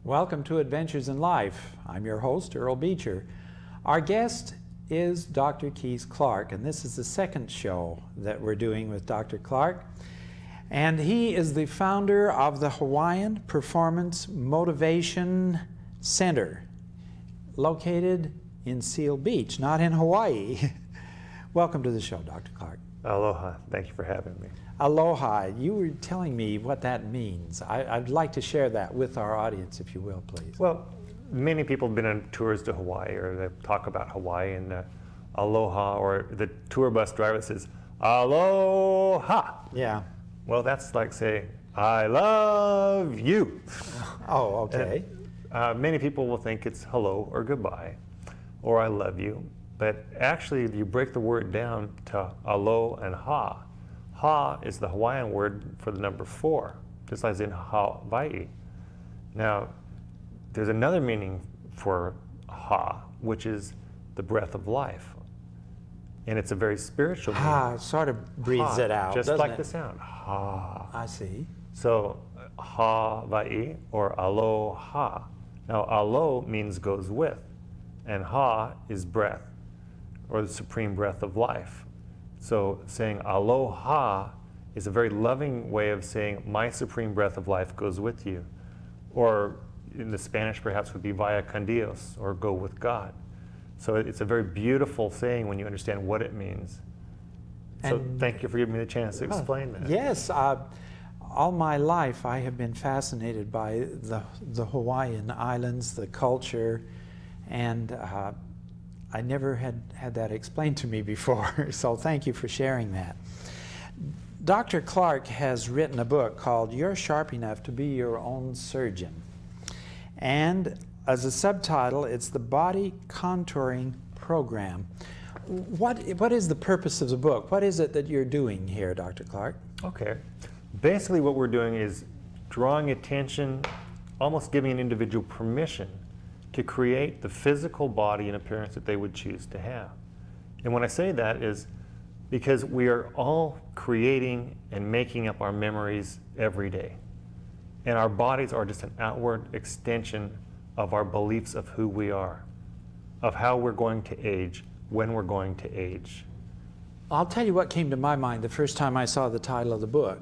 Welcome to Adventures in Life. I'm your host, Earl Beecher. Our guest is Dr. Keith Clark, and this is the second show that we're doing with Dr. Clark. And he is the founder of the Hawaiian Performance Motivation Center, located in Seal Beach, not in Hawaii. Welcome to the show, Dr. Clark. Aloha. Thank you for having me. Aloha. You were telling me what that means. I'd like to share that with our audience, if you will, please. Well, many people have been on tours to Hawaii, or they talk about Hawaii, and aloha, or the tour bus driver says, aloha. Yeah. Well, that's like saying, I love you. Oh, okay. And, many people will think it's hello or goodbye, or I love you. But actually, you break the word down to alo and ha. Ha is the Hawaiian word for the number 4, just as in Hawaii. Now, there's another meaning for ha, which is the breath of life. And it's a very spiritual meaning. Ha sort of breathes it out, just doesn't like it? the sound. Ha. I see. So, Hawaii or aloha. Now, alo means goes with, and ha is breath, or the supreme breath of life. So saying aloha is a very loving way of saying my supreme breath of life goes with you. Or in the Spanish perhaps would be vaya con Dios, or go with God. So it's a very beautiful saying when you understand what it means. So thank you for giving me the chance to explain that. Yes. All my life I have been fascinated by the Hawaiian Islands, the culture, and I never had that explained to me before, so thank you for sharing that. Dr. Clark has written a book called You're Sharp Enough to Be Your Own Surgeon. And as a subtitle, it's the Body Contouring Program. What is the purpose of the book? What is it that you're doing here, Dr. Clark? Okay. Basically what we're doing is drawing attention, almost giving an individual permission to create the physical body and appearance that they would choose to have. And when I say that is because we are all creating and making up our memories every day. And our bodies are just an outward extension of our beliefs of who we are, of how we're going to age, when we're going to age. I'll tell you what came to my mind the first time I saw the title of the book.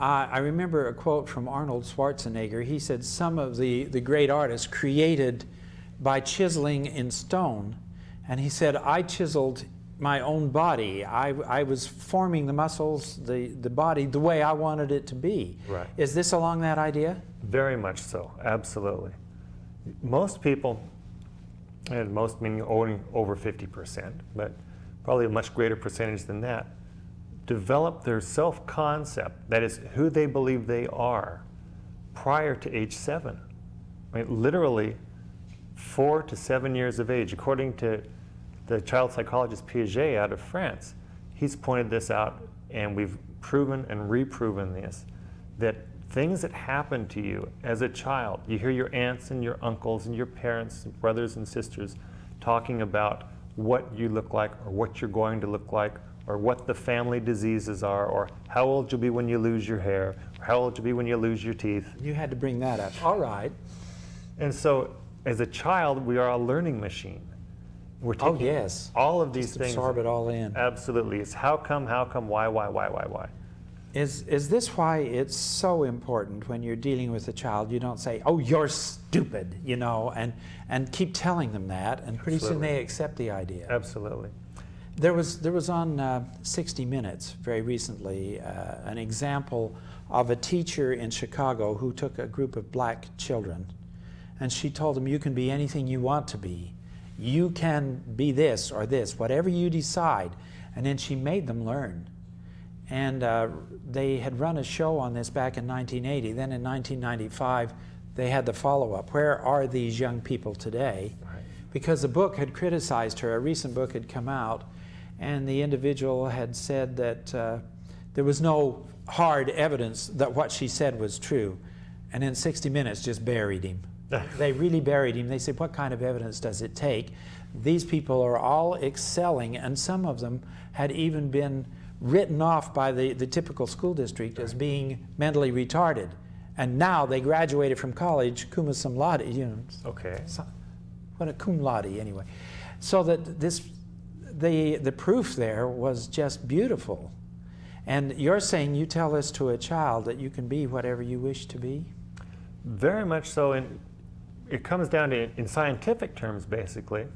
I remember a quote from Arnold Schwarzenegger. He said some of the great artists created by chiseling in stone. And he said, I chiseled my own body. I was forming the muscles, the body, the way I wanted it to be. Right. Is this along that idea? Very much so, absolutely. Most people, and most meaning only over 50%, but probably a much greater percentage than that, develop their self-concept, that is who they believe they are, prior to age 7. I mean, literally 4 to 7 years of age. According to the child psychologist Piaget out of France, he's pointed this out, and we've proven and reproven this, that things that happen to you as a child, you hear your aunts and your uncles and your parents, and brothers and sisters talking about what you look like or what you're going to look like, or what the family diseases are, or how old you'll be when you lose your hair, or how old you'll be when you lose your teeth. You had to bring that up. All right. And so, as a child, we are a learning machine. We're taking all of these things. Absorb it all in. Absolutely. It's how come, why. Is this why it's so important when you're dealing with a child, you don't say, oh, you're stupid, you know, and keep telling them that, and pretty soon they accept the idea. Absolutely. There was on 60 Minutes very recently an example of a teacher in Chicago who took a group of black children, and she told them, you can be anything you want to be. You can be this or this, whatever you decide. And then she made them learn. And they had run a show on this back in 1980. Then in 1995, they had the follow-up. Where are these young people today? Right. Because the book had criticized her. A recent book had come out, and the individual had said that there was no hard evidence that what she said was true. And then 60 Minutes just buried him. They really buried him. They said, what kind of evidence does it take? These people are all excelling, and some of them had even been written off by the typical school district as being mentally retarded. And now they graduated from college, cum laude, Okay. what a cum laude anyway. So that the proof there was just beautiful. And you're saying you tell this to a child that you can be whatever you wish to be? Very much so. And it comes down to, in scientific terms, basically,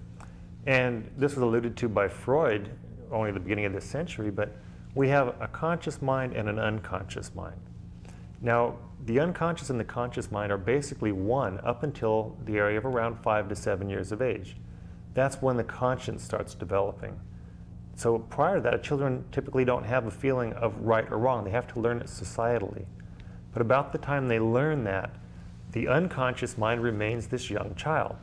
and this was alluded to by Freud only at the beginning of this century, but we have a conscious mind and an unconscious mind. Now, the unconscious and the conscious mind are basically one up until the area of around 5 to 7 years of age. That's when the conscience starts developing. So prior to that, children typically don't have a feeling of right or wrong. They have to learn it societally. But about the time they learn that, the unconscious mind remains this young child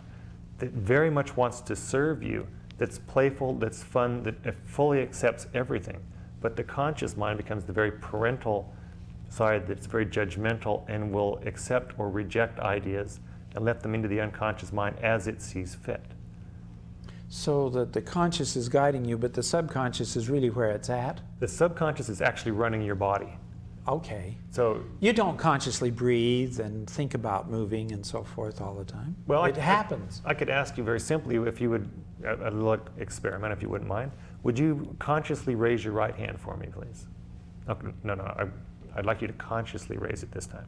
that very much wants to serve you, that's playful, that's fun, that fully accepts everything. But the conscious mind becomes the very parental side that's very judgmental and will accept or reject ideas and let them into the unconscious mind as it sees fit. So that the conscious is guiding you, but the subconscious is really where it's at? The subconscious is actually running your body. Okay. So you don't consciously breathe and think about moving and so forth all the time? Well, it happens. I could ask you very simply, if you would, a little experiment, if you wouldn't mind. Would you consciously raise your right hand for me, please? Okay, no. I'd like you to consciously raise it this time.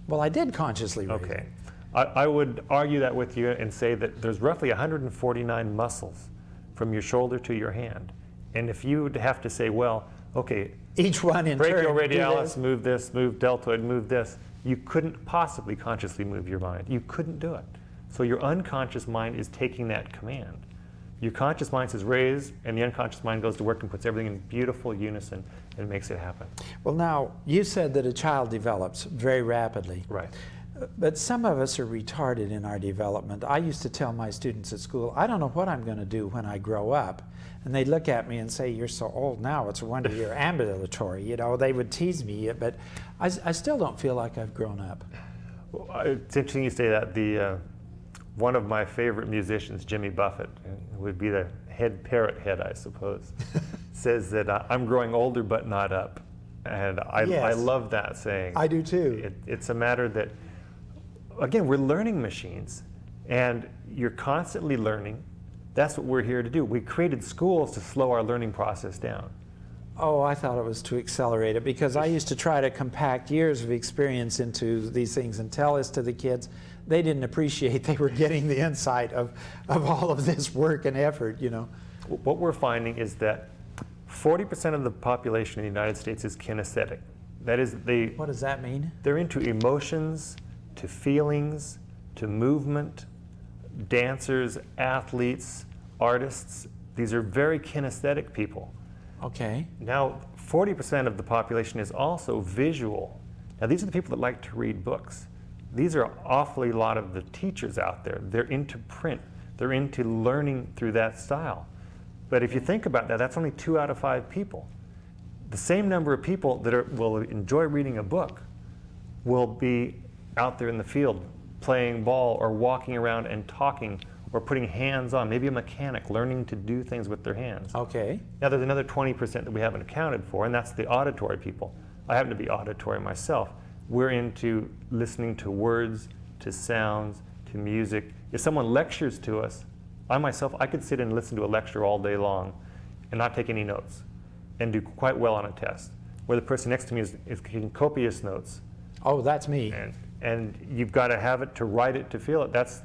Well, I did consciously raise it. Okay. I would argue that with you and say that there's roughly 149 muscles from your shoulder to your hand. And if you would have to say, well, okay, each one in turn, brachioradialis, move this, move deltoid, move this, you couldn't possibly consciously move your mind. You couldn't do it. So your unconscious mind is taking that command. Your conscious mind says raise, and the unconscious mind goes to work and puts everything in beautiful unison and makes it happen. Well, now, you said that a child develops very rapidly. Right. But some of us are retarded in our development. I used to tell my students at school, I don't know what I'm going to do when I grow up. And they'd look at me and say, you're so old now, it's a wonder you're ambulatory. You know, they would tease me, but I still don't feel like I've grown up. Well, it's interesting you say that. One of my favorite musicians, Jimmy Buffett, would be the parrot head, I suppose, says that I'm growing older but not up. And I love that saying. I do too. It's a matter that, again, we're learning machines, and you're constantly learning. That's what we're here to do. We created schools to slow our learning process down. Oh, I thought it was to accelerate it, because I used to try to compact years of experience into these things and tell this to the kids. They didn't appreciate they were getting the insight of all of this work and effort, you know. What we're finding is that 40% of the population in the United States is kinesthetic. That is, What does that mean? They're into emotions, to feelings, to movement, dancers, athletes, artists. These are very kinesthetic people. Okay. Now, 40% of the population is also visual. Now, these are the people that like to read books. These are awfully a lot of the teachers out there. They're into print. They're into learning through that style. But if you think about that, that's only 2 out of 5 people. The same number of people that will enjoy reading a book will be out there in the field playing ball or walking around and talking or putting hands on, maybe a mechanic, learning to do things with their hands. Okay. Now there's another 20% that we haven't accounted for, and that's the auditory people. I happen to be auditory myself. We're into listening to words, to sounds, to music. If someone lectures to us, I could sit and listen to a lecture all day long and not take any notes and do quite well on a test, where the person next to me is taking copious notes. Oh, that's me. And you've got to have it to write it, to feel it. That's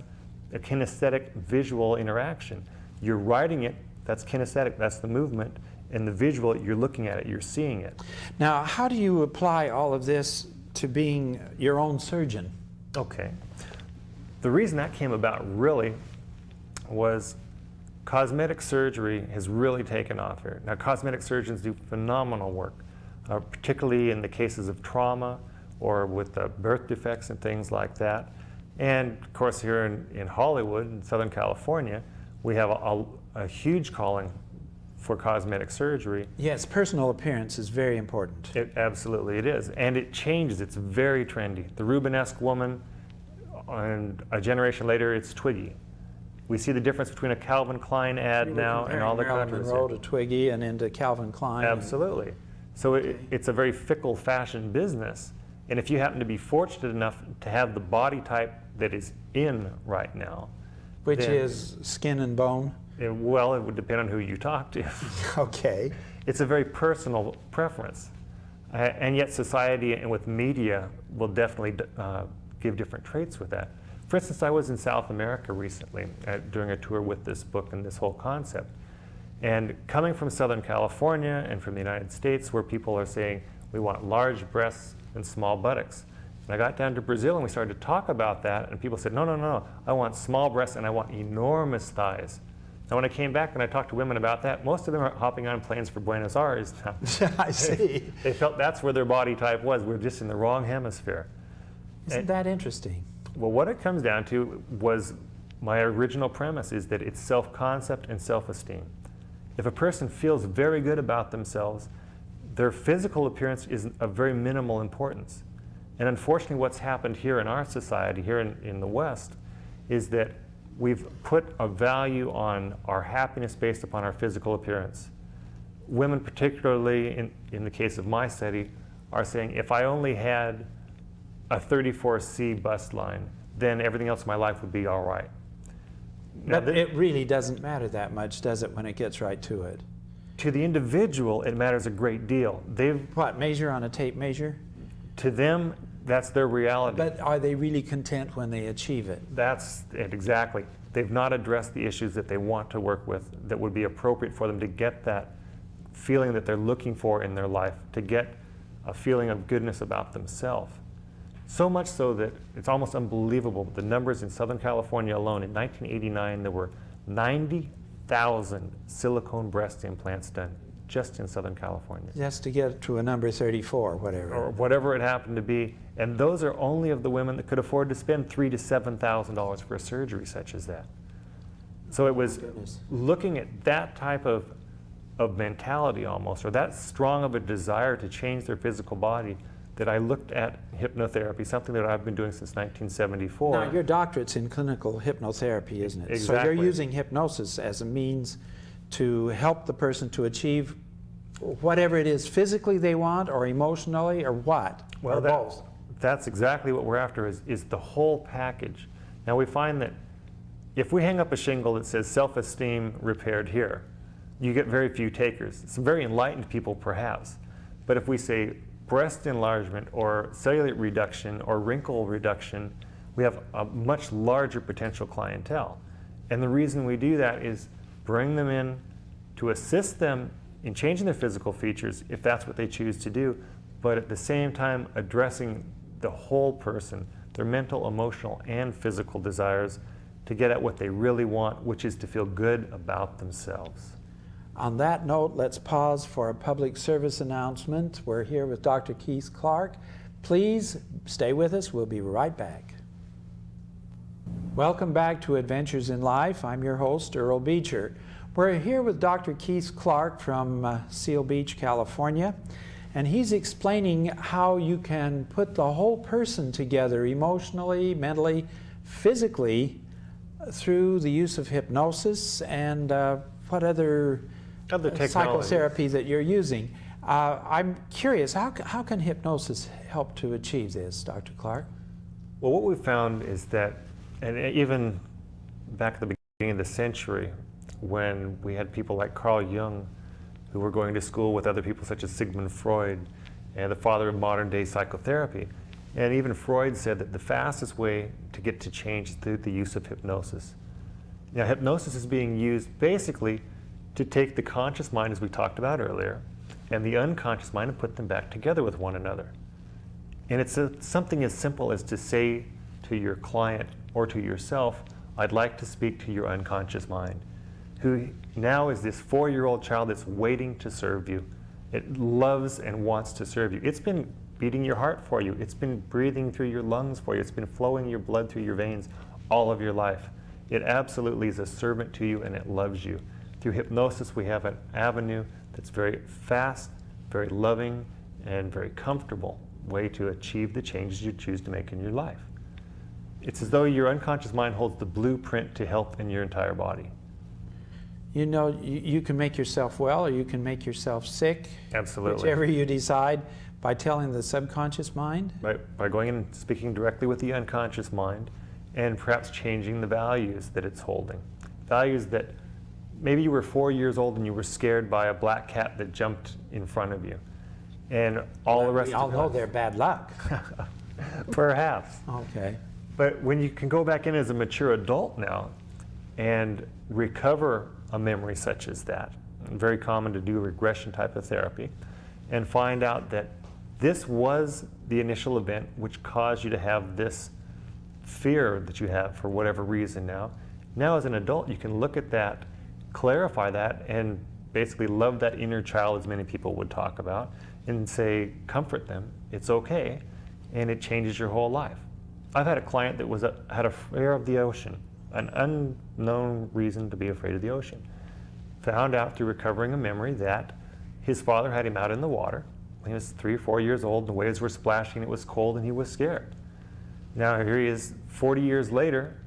a kinesthetic visual interaction. You're writing it, that's kinesthetic, that's the movement. And the visual, you're looking at it, you're seeing it. Now, how do you apply all of this to being your own surgeon? Okay. The reason that came about really was cosmetic surgery has really taken off here. Now, cosmetic surgeons do phenomenal work, particularly in the cases of trauma or with birth defects and things like that. And of course, here in Hollywood, in Southern California, we have a huge calling for cosmetic surgery. Yes, personal appearance is very important. Absolutely, it is. And it changes. It's very trendy. The Rubenesque woman, and a generation later, it's Twiggy. We see the difference between a Calvin Klein ad now and all the controversy. Marilyn Monroe to Twiggy and into Calvin Klein. Absolutely. So it's a very fickle fashion business. And if you happen to be fortunate enough to have the body type that is in right now, Which then, is skin and bone? well, it would depend on who you talk to. Okay. It's a very personal preference. And yet society and with media will definitely give different traits with that. For instance, I was in South America recently during a tour with this book and this whole concept. And coming from Southern California and from the United States, where people are saying, we want large breasts and small buttocks. And I got down to Brazil and we started to talk about that, and people said, no, no, no, I want small breasts and I want enormous thighs. Now when I came back and I talked to women about that, most of them are hopping on planes for Buenos Aires now. I see. They felt that's where their body type was. We're just in the wrong hemisphere. Isn't that interesting? Well, what it comes down to was my original premise is that it's self-concept and self-esteem. If a person feels very good about themselves, their physical appearance is of very minimal importance. And unfortunately, what's happened here in our society, here in the West, is that we've put a value on our happiness based upon our physical appearance. Women, particularly in the case of my study, are saying, if I only had a 34C bust line, then everything else in my life would be all right. Now, But it really doesn't matter that much, does it, when it gets right to it? to the individual, it matters a great deal. What, measure on a tape measure? To them, that's their reality. But are they really content when they achieve it? That's it, exactly. They've not addressed the issues that they want to work with that would be appropriate for them to get that feeling that they're looking for in their life, to get a feeling of goodness about themselves. So much so that it's almost unbelievable. The numbers in Southern California alone, in 1989, there were 90,000 silicone breast implants done just in Southern California. Just to get to a number 34, whatever. Or whatever it happened to be. And those are only of the women that could afford to spend $3,000 to $7,000 for a surgery such as that. So it was looking at that type of mentality almost, or that strong of a desire to change their physical body, that I looked at hypnotherapy, something that I've been doing since 1974. Now, your doctorate's in clinical hypnotherapy, isn't it? Exactly. So you're using hypnosis as a means to help the person to achieve whatever it is physically they want, or emotionally, or what? Well, or both. That's exactly what we're after, is the whole package. Now we find that if we hang up a shingle that says self-esteem repaired here, you get very few takers. Some very enlightened people perhaps. But if we say breast enlargement or cellulite reduction or wrinkle reduction, we have a much larger potential clientele. And the reason we do that is bring them in to assist them in changing their physical features if that's what they choose to do, but at the same time addressing the whole person, their mental, emotional, and physical desires, to get at what they really want, which is to feel good about themselves. On that note, let's pause for a public service announcement. We're here with Dr. Keith Clark. Please stay with us. We'll be right back. Welcome back to Adventures in Life. I'm your host, Earl Beecher. We're here with Dr. Keith Clark from Seal Beach, California, and he's explaining how you can put the whole person together emotionally, mentally, physically, through the use of hypnosis and what other psychotherapy that you're using. I'm curious, how can hypnosis help to achieve this, Dr. Clark? Well, what we've found is that, and even back at the beginning of the century, when we had people like Carl Jung, who were going to school with other people such as Sigmund Freud, and the father of modern day psychotherapy. And even Freud said that the fastest way to get to change is through the use of hypnosis. Now, hypnosis is being used basically to take the conscious mind, as we talked about earlier, and the unconscious mind and put them back together with one another. And it's something as simple as to say to your client or to yourself, I'd like to speak to your unconscious mind, who now is this 4-year-old child that's waiting to serve you. It loves and wants to serve you. It's been beating your heart for you. It's been breathing through your lungs for you. It's been flowing your blood through your veins all of your life. It absolutely is a servant to you, and it loves you. Through hypnosis, we have an avenue that's very fast, very loving, and very comfortable way to achieve the changes you choose to make in your life. It's as though your unconscious mind holds the blueprint to health in your entire body. You know, you can make yourself well, or you can make yourself sick. Absolutely. Whichever you decide, By telling the subconscious mind? By going in and speaking directly with the unconscious mind, and perhaps changing the values that it's holding. Values that maybe you were 4 years old and you were scared by a black cat that jumped in front of you. And all the rest We all of know they're bad luck. Perhaps. Okay. But when you can go back in as a mature adult now and recover a memory such as that, very common to do regression type of therapy, and find out that this was the initial event which caused you to have this fear that you have for whatever reason now. Now as an adult, you can look at that, clarify that, and basically love that inner child, as many people would talk about, and say, comfort them, it's okay, and it changes your whole life. I've had a client that had a fear of the ocean, an unknown reason to be afraid of the ocean. Found out through recovering a memory that his father had him out in the water when he was 3 or 4 years old, the waves were splashing, it was cold, and he was scared. Now here he is 40 years later,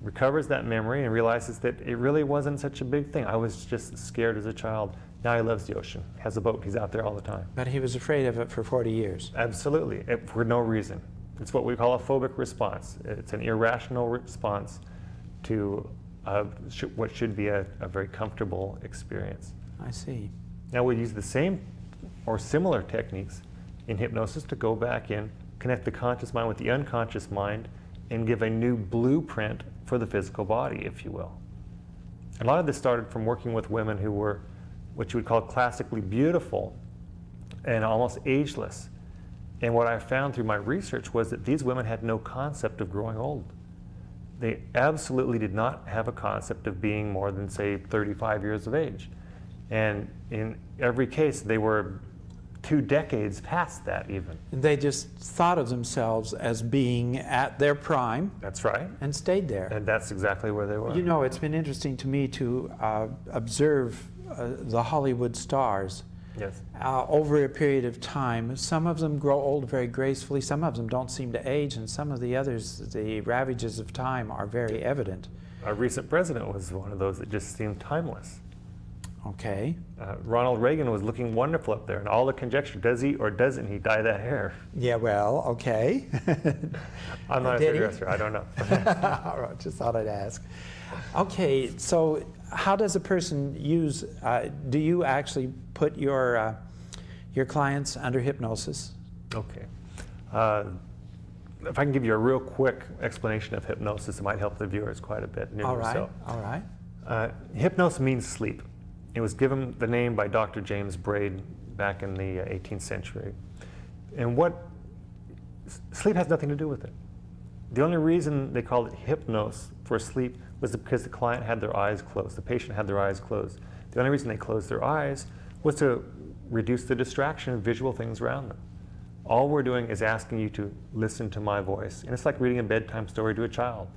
recovers that memory and realizes that it really wasn't such a big thing. I was just scared as a child. Now he loves the ocean, has a boat, he's out there all the time. But he was afraid of it for 40 years. Absolutely, for no reason. It's what we call a phobic response. It's an irrational response to what should be a very comfortable experience. I see. Now we use the same or similar techniques in hypnosis to go back in, connect the conscious mind with the unconscious mind, and give a new blueprint for the physical body, if you will. A lot of this started from working with women who were what you would call classically beautiful and almost ageless. And what I found through my research was that these women had no concept of growing old. They absolutely did not have a concept of being more than, say, 35 years of age. And in every case, they were 2 decades past that even. They just thought of themselves as being at their prime. That's right. And stayed there. And that's exactly where they were. You know, it's been interesting to me to observe the Hollywood stars. Yes. Over a period of time. Some of them grow old very gracefully, some of them don't seem to age, and some of the others, the ravages of time are very evident. Our recent president was one of those that just seemed timeless. Okay. Ronald Reagan was looking wonderful up there, and all the conjecture, does he or doesn't he dye that hair? Yeah, well, okay. I'm not a hairdresser, I don't know. All right, just thought I'd ask. Okay, so how does a person use, do you actually put your clients under hypnosis? Okay. If I can give you a real quick explanation of hypnosis, it might help the viewers quite a bit. All right. Hypnosis means sleep. It was given the name by Dr. James Braid back in the 18th century. And sleep has nothing to do with it. The only reason they called it hypnos for sleep was because the client had their eyes closed, the patient had their eyes closed. The only reason they closed their eyes was to reduce the distraction of visual things around them. All we're doing is asking you to listen to my voice. And it's like reading a bedtime story to a child.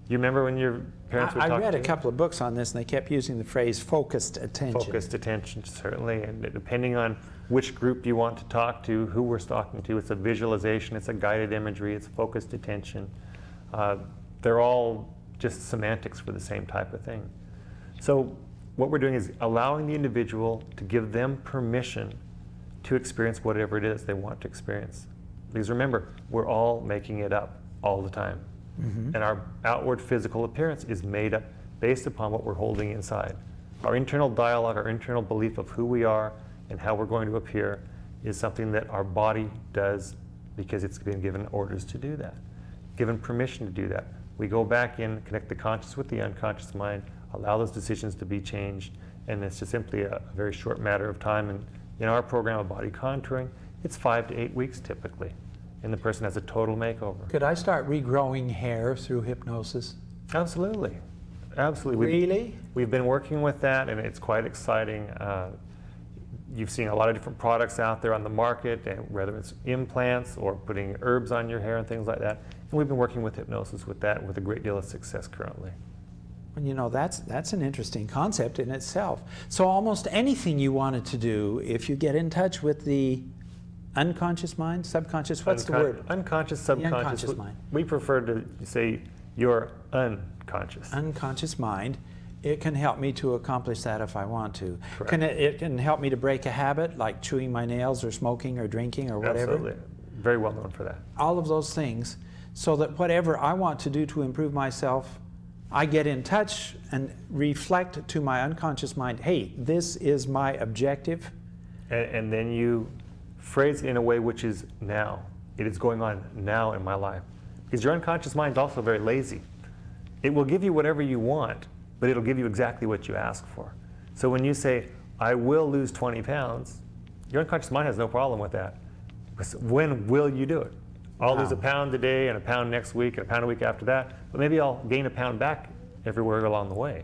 You remember when your parents would talk to you? I read a couple of books on this, and they kept using the phrase focused attention. Focused attention, certainly. And depending on which group you want to talk to, who we're talking to, it's a visualization, it's a guided imagery, it's focused attention. They're all just semantics for the same type of thing. So what we're doing is allowing the individual to give them permission to experience whatever it is they want to experience. Because remember, we're all making it up all the time. Mm-hmm. And our outward physical appearance is made up based upon what we're holding inside. Our internal dialogue, our internal belief of who we are and how we're going to appear is something that our body does because it's been given orders to do that, given permission to do that. We go back in, connect the conscious with the unconscious mind, allow those decisions to be changed, and it's just simply a very short matter of time. And in our program of body contouring, it's 5 to 8 weeks typically, and the person has a total makeover. Could I start regrowing hair through hypnosis? Absolutely. Absolutely. Really? We've been working with that, and it's quite exciting. You've seen a lot of different products out there on the market, and whether it's implants or putting herbs on your hair and things like that. And we've been working with hypnosis with that with a great deal of success currently. Well, you know, that's an interesting concept in itself. So almost anything you wanted to do, if you get in touch with the unconscious mind, subconscious, what's the word? Unconscious, subconscious. The unconscious mind. We prefer to say your unconscious. Unconscious mind. It can help me to accomplish that if I want to. Correct. It can help me to break a habit like chewing my nails or smoking or drinking or whatever. Absolutely. Very well known for that. All of those things, so that whatever I want to do to improve myself, I get in touch and reflect to my unconscious mind, hey, this is my objective. And then you phrase it in a way which is now. It is going on now in my life. Because your unconscious mind is also very lazy. It will give you whatever you want, but it'll give you exactly what you ask for. So when you say, I will lose 20 pounds, your unconscious mind has no problem with that. Because when will you do it? I'll lose a pound today and a pound next week and a pound a week after that, but maybe I'll gain a pound back everywhere along the way.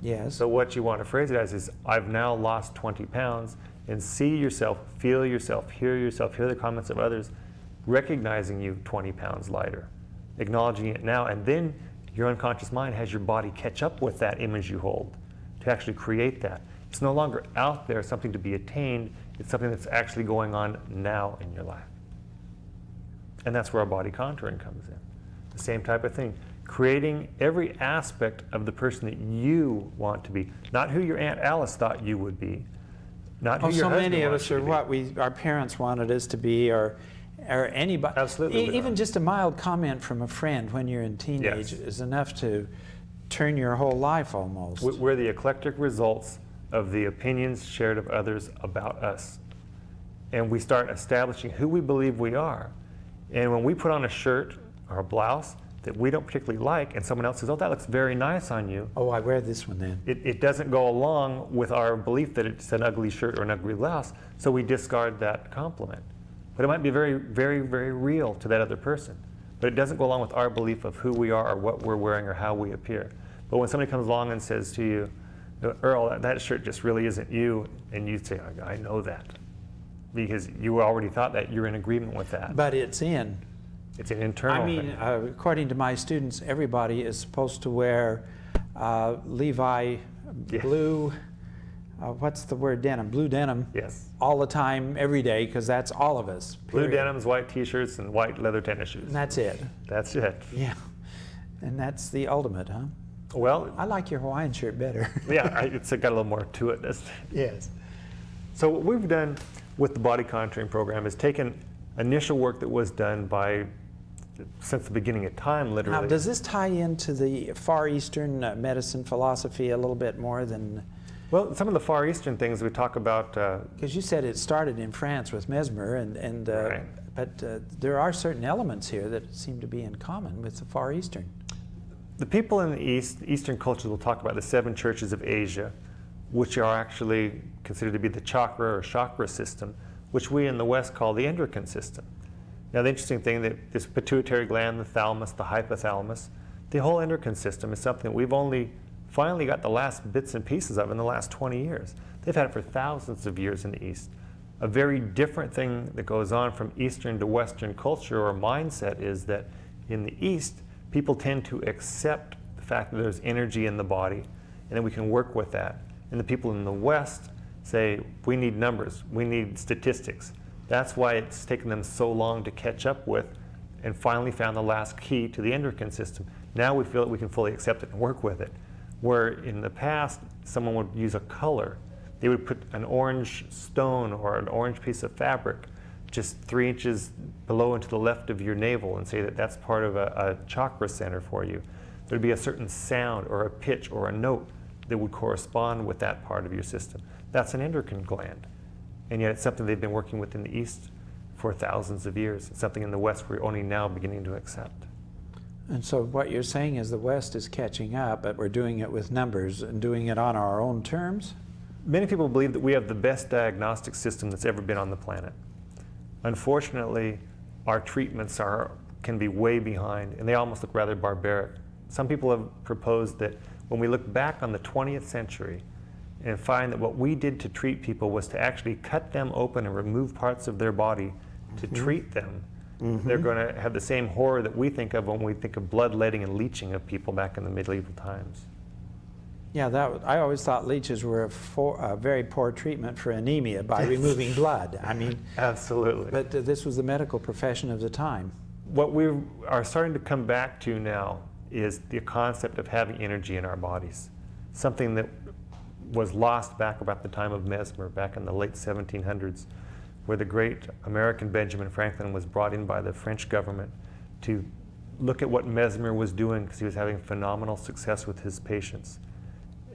Yes. So what you want to phrase it as is, I've now lost 20 pounds, and see yourself, hear the comments of others, recognizing you 20 pounds lighter, acknowledging it now, and then your unconscious mind has your body catch up with that image you hold to actually create that. It's no longer out there, something to be attained, it's something that's actually going on now in your life. And that's where our body contouring comes in. The same type of thing. Creating every aspect of the person that you want to be. Not who your Aunt Alice thought you would be. Not who your so husband many of wants us you are to be. what our parents wanted us to be, or anybody. Absolutely. Even just a mild comment from a friend when you're in teenage is enough to turn your whole life almost. We're the eclectic results of the opinions shared of others about us. And we start establishing who we believe we are. And when we put on a shirt or a blouse that we don't particularly like, and someone else says, oh, that looks very nice on you. Oh, I wear this one then. It doesn't go along with our belief that it's an ugly shirt or an ugly blouse, so we discard that compliment. But it might be very, very, very real to that other person. But it doesn't go along with our belief of who we are or what we're wearing or how we appear. But when somebody comes along and says to you, Earl, that shirt just really isn't you, and you say, I know that. Because you already thought that, you're in agreement with that. But it's in. It's an internal thing. According to my students, everybody is supposed to wear Levi blue, what's the word, denim? Blue denim. Yes. All the time, every day, because that's all of us. Blue period. denims, white t-shirts, and white leather tennis shoes. And that's it. That's it. Yeah. And that's the ultimate, huh? Well, I like your Hawaiian shirt better. yeah, it's got a little more to it. Yes. So what we've done with the body contouring program is taken initial work that was done by, since the beginning of time, literally. Now, does this tie into the Far Eastern medicine philosophy a little bit more than? Well, some of the Far Eastern things we talk about. Because you said it started in France with Mesmer, Right. but there are certain elements here that seem to be in common with the Far Eastern. The people in the East, Eastern cultures, will talk about the 7 churches of Asia, which are actually considered to be the chakra system, which we in the West call the endocrine system. Now, the interesting thing that this pituitary gland, the thalamus, the hypothalamus, the whole endocrine system is something that we've only finally got the last bits and pieces of in the last 20 years. They've had it for thousands of years in the East. A very different thing that goes on from Eastern to Western culture or mindset is that in the East, people tend to accept the fact that there's energy in the body, and then we can work with that. And the people in the West say, we need numbers, we need statistics. That's why it's taken them so long to catch up with and finally found the last key to the endocrine system. Now we feel that we can fully accept it and work with it. Where in the past, someone would use a color. They would put an orange stone or an orange piece of fabric just 3 inches below and to the left of your navel and say that that's part of a chakra center for you. There'd be a certain sound or a pitch or a note that would correspond with that part of your system. That's an endocrine gland. And yet it's something they've been working with in the East for thousands of years. It's something in the West we're only now beginning to accept. And so what you're saying is the West is catching up, but we're doing it with numbers and doing it on our own terms? Many people believe that we have the best diagnostic system that's ever been on the planet. Unfortunately, our treatments can be way behind, and they almost look rather barbaric. Some people have proposed that when we look back on the 20th century and find that what we did to treat people was to actually cut them open and remove parts of their body to treat them, they're going to have the same horror that we think of when we think of bloodletting and leeching of people back in the medieval times. Yeah, I always thought leeches were a very poor treatment for anemia by removing blood. I mean, absolutely. But this was the medical profession of the time. What we are starting to come back to now is the concept of having energy in our bodies. something that was lost back about the time of Mesmer, back in the late 1700s, where the great American Benjamin Franklin was brought in by the French government to look at what Mesmer was doing, because he was having phenomenal success with his patients.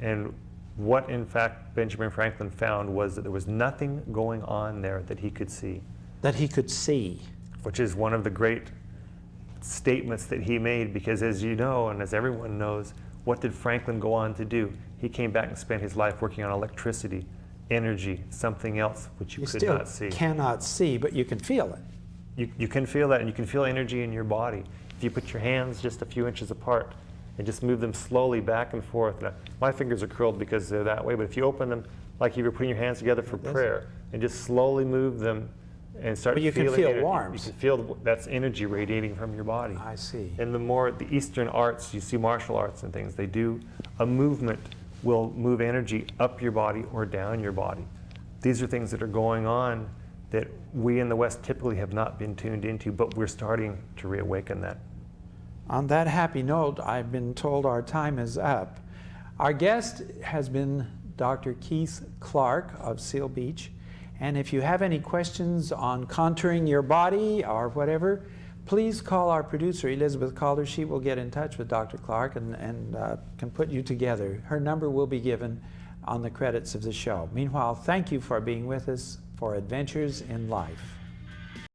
And what, in fact, Benjamin Franklin found was that there was nothing going on there that he could see. That he could see. Which is one of the great statements that he made, because as you know, and as everyone knows, what did Franklin go on to do? He came back and spent his life working on electricity, energy, something else which you could not see. You still cannot see, but you can feel it. You can feel that, and you can feel energy in your body. If you put your hands just a few inches apart and just move them slowly back and forth. Now, my fingers are curled because they're that way, but if you open them like if you're putting your hands together for prayer and just slowly move them and start feeling you can feel energy. warmth. You can feel that's energy radiating from your body. I see. And the more the Eastern arts, you see martial arts and things, they do a movement will move energy up your body or down your body. These are things that are going on that we in the West typically have not been tuned into, but we're starting to reawaken that. On that happy note, I've been told our time is up. Our guest has been Dr. Keith Clark of Seal Beach. And if you have any questions on contouring your body or whatever, please call our producer, Elizabeth Calder. She will get in touch with Dr. Clark and can put you together. Her number will be given on the credits of the show. Meanwhile, thank you for being with us for Adventures in Life.